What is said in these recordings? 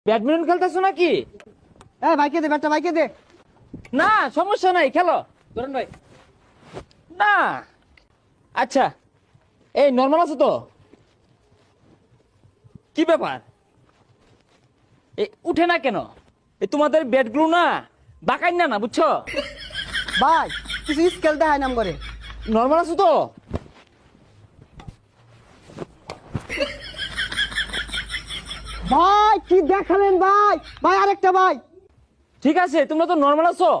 Badminton খেলতেছো নাকি? ভাইকে দে ব্যাটটা, ভাইকে দে। না সমস্যা নাই, খেলো ধরেন ভাই। না আচ্ছা, এই নর্মাল আছো তো? কি ব্যাপার, এই উঠে না কেন? এই তোমাদের ব্যাটগুলো না বাঁকাই না, বুঝছো? ভাই কিছু স্কেল দেখায় নাম করে। নর্মাল আছো তো? ভাই কি দেখালেন ভাই? ভাই আরেকটা ভাই। ঠিক আছে, তোমরা তো নর্মাল আছো।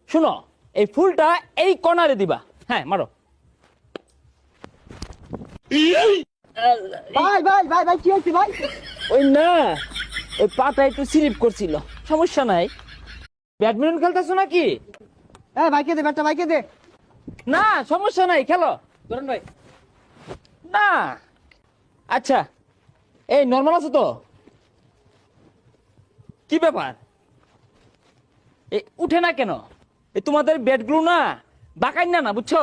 শুনো, এই ফুলটা এই কর্নারে দিবা। হ্যাঁ মারো। ভাই ভাই ভাই ভাই কি হয়েছে ভাই? ওই না, ওই পাটা একটু স্লিপ করছিল, সমস্যা নাই। ব্যাডমিন্টন খেলতেছো নাকি? ভাইকে দে ব্যাটটা, ভাইকে দে। না সমস্যা নাই, খেলো ধরেন ভাই। না আচ্ছা, এই নর্মাল আছো তো? কি ব্যাপার, এই উঠে না কেন? এই তোমাদের ব্যাটগুলো না বাঁকাই না, বুঝছো?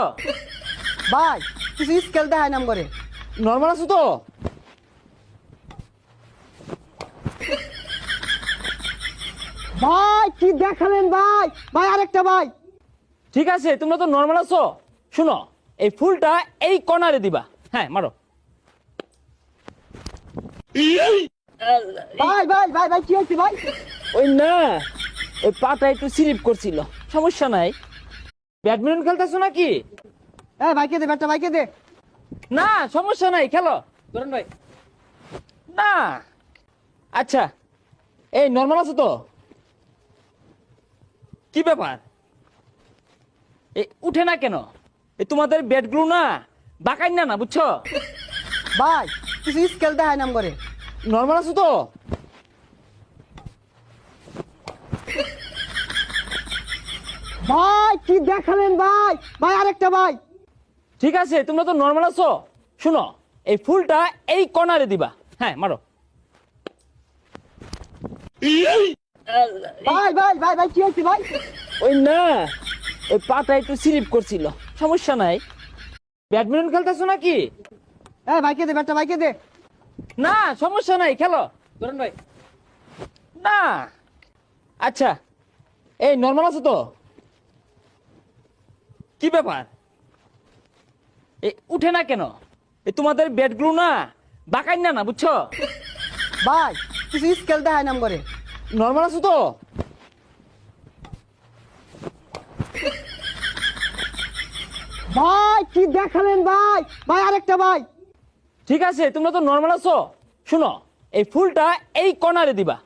ভাই কিছু স্কেল দেখায় নাম করে। নর্মাল আছো তো? ভাই কি দেখালেন ভাই? ভাই আরেকটা ভাই। ঠিক আছে, তোমরা তো নর্মাল আছো। শুনো, এই ফুলটা এই কর্নারে দিবা। হ্যাঁ মারো। ভাই ভাই ভাই ভাই কি হয়েছে ভাই? ওই না, ওই পাটা একটু স্লিপ করছিল, সমস্যা নাই। ব্যাডমিন্টন খেলতেছো নাকি? ভাইকে দে ব্যাটটা, ভাইকে দে। না সমস্যা নাই, খেলো ধরেন ভাই। না আচ্ছা, এই নর্মাল আছো তো? কি ব্যাপার, এই উঠে না কেন? এই তোমাদের ব্যাটগুলো না বাঁকাই না, বুঝছো? ভাই কিছু স্কেল দেখায় নাম করে। নর্মাল আছো তো? ভাই কি দেখালেন ভাই? ভাই আরেকটা ভাই। ঠিক আছে, তোমরা তো নর্মাল আছো। শুনো, এই ফুলটা এই কর্নারে দিবা। হ্যাঁ মারো। ভাই ভাই ভাই ভাই কি হয়েছে ভাই? ওই না, ওই পাটা একটু স্লিপ করছিল, সমস্যা নাই। ব্যাডমিন্টন খেলতেছো নাকি? ভাইকে দে ব্যাটটা, ভাইকে দে। না সমস্যা নাই, খেলো ধরেন ভাই। না আচ্ছা, এই নর্মাল আছো তো? কি ব্যাপার, এই উঠে না কেন? এই তোমাদের ব্যাটগুলো না বাঁকাই না, বুঝছো? ভাই কিছু স্কেল দেখায় নাম করে। নর্মাল আছো তো? ভাই কি দেখালেন ভাই? ভাই আরেকটা ভাই। ঠিক আছে, তোমরা তো নর্মাল আছো। শুনো, এই ফুলটা এই কর্নারে দিবা।